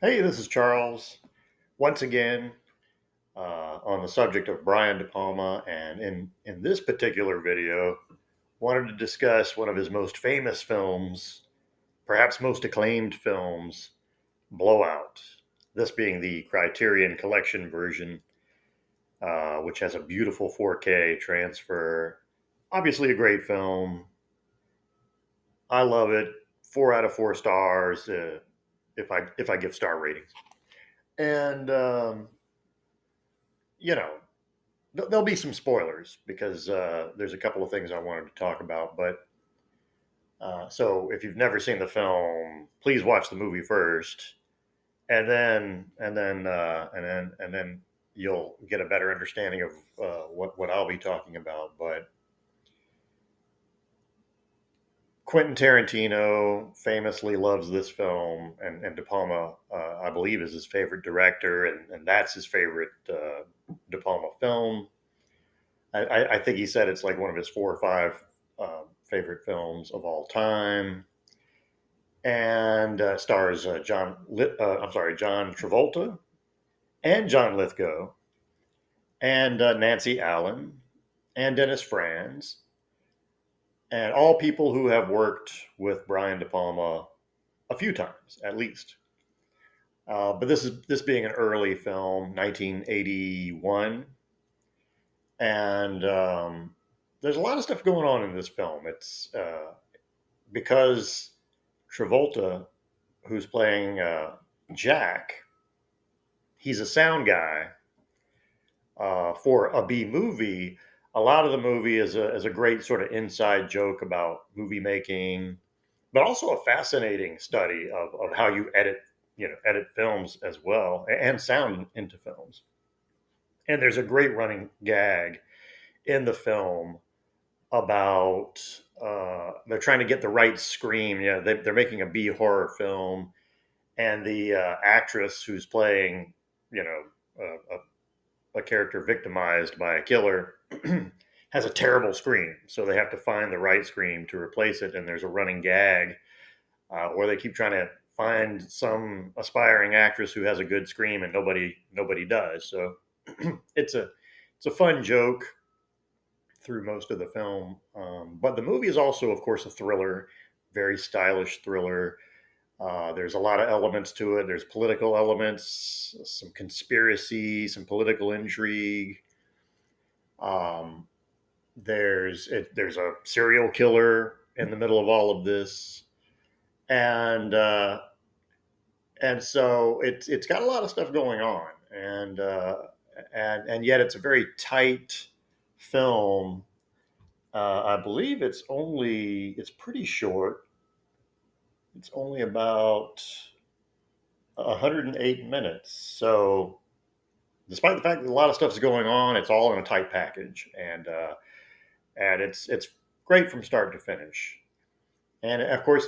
Hey, this is Charles. Once again, on the subject of Brian De Palma, and in this particular video, wanted to discuss one of his most famous films, perhaps most acclaimed films, Blowout. This being the Criterion Collection version, which has a beautiful 4K transfer. Obviously, a great film. I love it. 4 out of 4 stars. If I give star ratings, and you know, there'll be some spoilers because there's a couple of things I wanted to talk about. But so if you've never seen the film, please watch the movie first, and then you'll get a better understanding of what I'll be talking about. But Quentin Tarantino famously loves this film, and De Palma, I believe, is his favorite director, and that's his favorite De Palma film. I think he said it's like one of his 4 or 5 favorite films of all time, and stars John Travolta and John Lithgow and Nancy Allen and Dennis Franz, and all people who have worked with Brian De Palma a few times at least. But this being an early film, 1981, and there's a lot of stuff going on in this film. It's because Travolta, who's playing Jack, he's a sound guy for a B movie. A lot of the movie is a great sort of inside joke about movie making, but also a fascinating study of how you edit films as well, and sound into films. And there's a great running gag in the film about they're trying to get the right scream. They're making a B horror film, and the actress who's playing, you know, a character victimized by a killer has a terrible scream. So they have to find the right scream to replace it. And there's a running gag where they keep trying to find some aspiring actress who has a good scream, and nobody does. So it's a fun joke through most of the film. But the movie is also, of course, a thriller, very stylish thriller. There's a lot of elements to it. There's political elements, some conspiracy, some political intrigue. Um, there's a serial killer in the middle of all of this, and so it's got a lot of stuff going on, and yet it's a very tight film. I believe it's pretty short. It's only about 108 minutes. So, despite the fact that a lot of stuff's going on, it's all in a tight package, and it's great from start to finish. And of course,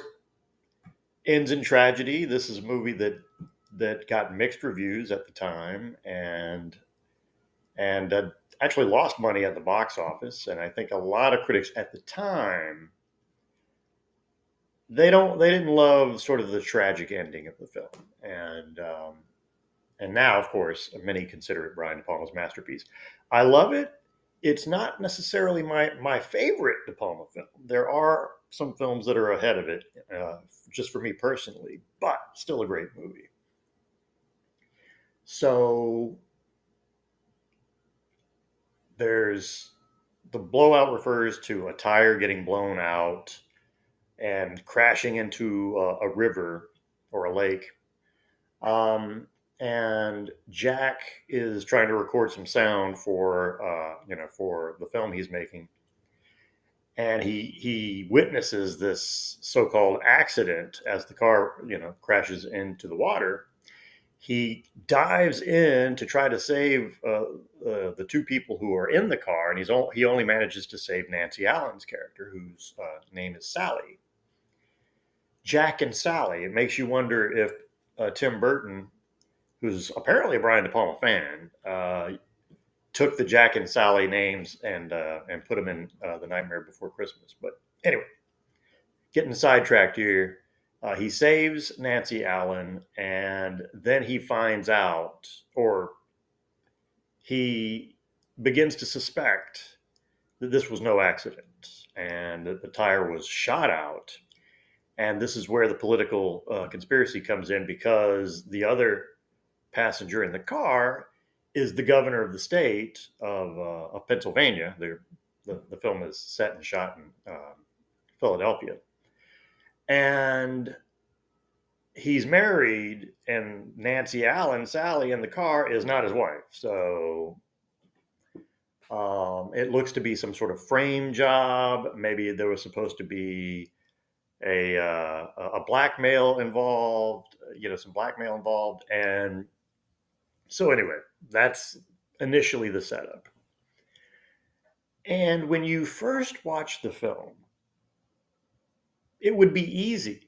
ends in tragedy. This is a movie that got mixed reviews at the time, and actually lost money at the box office. And I think a lot of critics at the time they didn't love sort of the tragic ending of the film, and now, of course, many consider it Brian De Palma's masterpiece. I love it. It's not necessarily my favorite De Palma film. There are some films that are ahead of it, just for me personally, but still a great movie. So there's the blowout refers to a tire getting blown out and crashing into a river or a lake. And Jack is trying to record some sound for the film he's making, and he witnesses this so-called accident as the car crashes into the water. He dives in to try to save the 2 people who are in the car, and he only manages to save Nancy Allen's character, whose name is Sally. Jack and Sally. It makes you wonder if Tim Burton, who's apparently a Brian De Palma fan, took the Jack and Sally names and put them in The Nightmare Before Christmas. But anyway, getting sidetracked here. He saves Nancy Allen, and then he finds out, or he begins to suspect that this was no accident and that the tire was shot out. And this is where the political conspiracy comes in, because the other passenger in the car is the governor of the state of Pennsylvania. The film is set and shot in Philadelphia. And he's married, and Nancy Allen, Sally, in the car is not his wife. So it looks to be some sort of frame job. Maybe there was supposed to be a blackmail involved, some blackmail involved. And so anyway, that's initially the setup. And when you first watch the film, it would be easy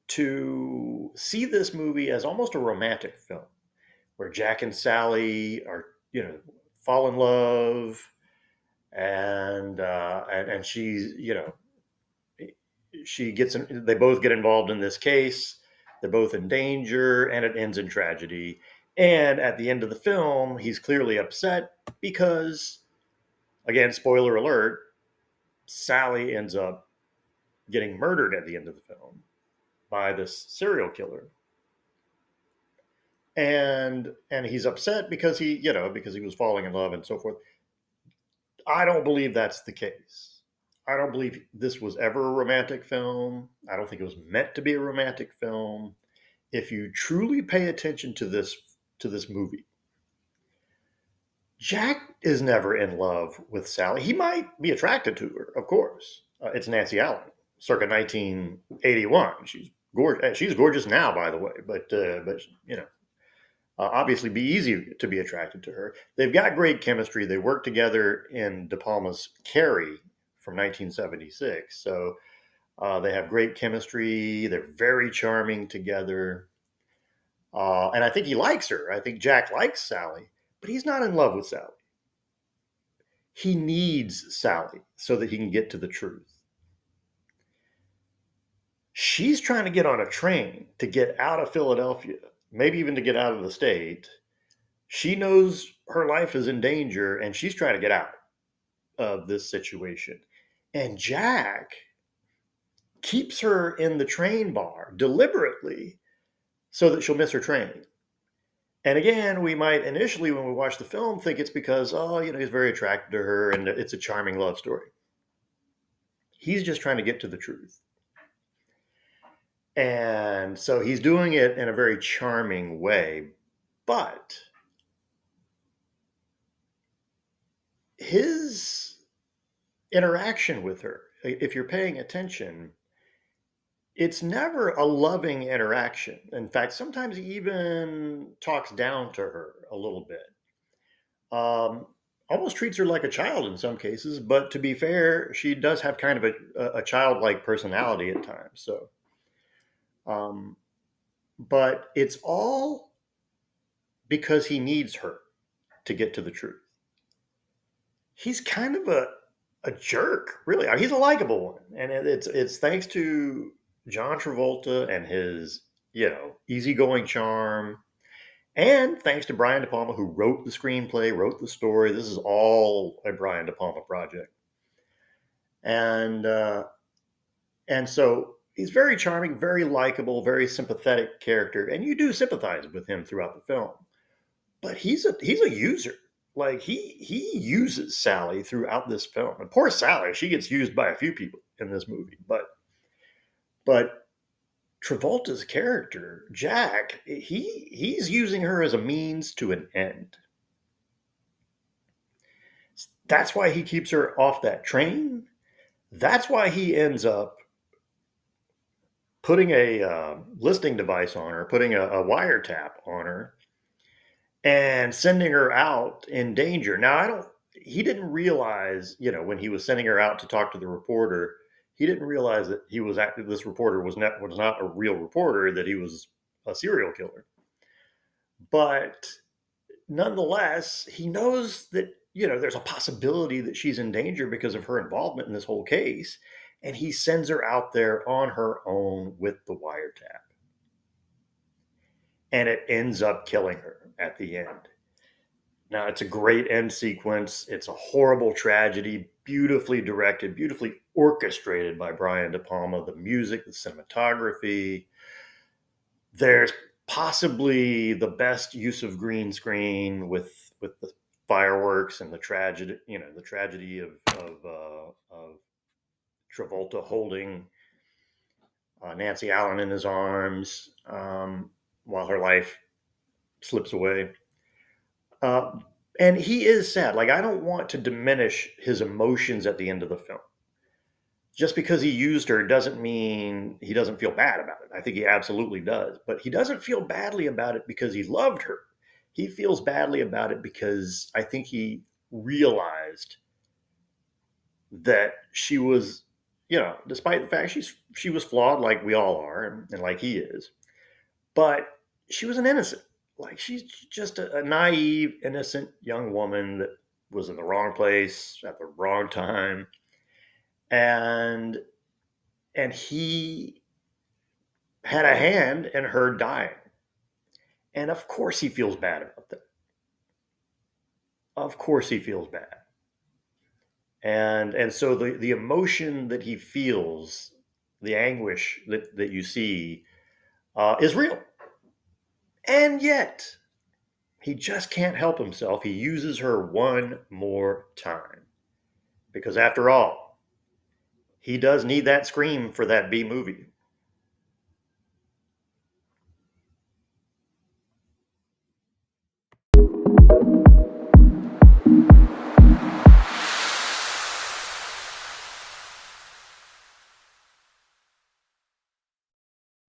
to see this movie as almost a romantic film where Jack and Sally are, fall in love, and she's, she gets in, they both get involved in this case. They're both in danger, and it ends in tragedy. And at the end of the film, he's clearly upset because, again, spoiler alert, Sally ends up getting murdered at the end of the film by this serial killer. And he's upset because because he was falling in love and so forth. I don't believe that's the case. I don't believe this was ever a romantic film. I don't think it was meant to be a romantic film. If you truly pay attention to this movie, Jack is never in love with Sally. He might be attracted to her, of course. It's Nancy Allen, circa 1981. She's gorgeous. She's gorgeous now, by the way. But obviously, be easy to be attracted to her. They've got great chemistry. They work together in De Palma's Carrie from 1976. So they have great chemistry. They're very charming together. And I think he likes her. I think Jack likes Sally, but he's not in love with Sally. He needs Sally so that he can get to the truth. She's trying to get on a train to get out of Philadelphia, maybe even to get out of the state. She knows her life is in danger, and she's trying to get out of this situation. And Jack keeps her in the train bar deliberately so that she'll miss her train. And again, we might initially, when we watch the film, think it's because, he's very attracted to her and it's a charming love story. He's just trying to get to the truth. And so he's doing it in a very charming way. But his interaction with her, if you're paying attention, it's never a loving interaction. In fact, sometimes he even talks down to her a little bit. Almost treats her like a child in some cases, but to be fair, she does have kind of a childlike personality at times. So, but it's all because he needs her to get to the truth. He's kind of a jerk, really. He's a likable one, and it's thanks to John Travolta and his easygoing charm. And thanks to Brian De Palma, who wrote the screenplay, wrote the story. This is all a Brian De Palma project. And so he's very charming, very likable, very sympathetic character. And you do sympathize with him throughout the film. But he's a user. Like he uses Sally throughout this film. And poor Sally, she gets used by a few people in this movie. But Travolta's character, Jack, he's using her as a means to an end. That's why he keeps her off that train. That's why he ends up putting a listening device on her, putting a wiretap on her, and sending her out in danger. Now, he didn't realize, when he was sending her out to talk to the reporter, he didn't realize that this reporter was not a real reporter, that he was a serial killer. But nonetheless, he knows that, there's a possibility that she's in danger because of her involvement in this whole case. and he sends her out there on her own with the wiretap. And it ends up killing her at the end. Now, it's a great end sequence. It's a horrible tragedy, beautifully directed, beautifully orchestrated by Brian De Palma. The music, the cinematography. There's possibly the best use of green screen with the fireworks and the tragedy, the tragedy of Travolta holding Nancy Allen in his arms while her life slips away. And he is sad. Like, I don't want to diminish his emotions at the end of the film. Just because he used her doesn't mean he doesn't feel bad about it. I think he absolutely does. But he doesn't feel badly about it because he loved her. He feels badly about it because I think he realized that she was, despite the fact she was flawed like we all are and like he is, but she was an innocent. Like, she's just a naive, innocent young woman that was in the wrong place at the wrong time, and he had a hand in her dying. And of course he feels bad about that. Of course he feels bad. And so the emotion that he feels, the anguish that you see, is real. And yet, he just can't help himself. He uses her one more time. Because after all, he does need that scream for that B movie.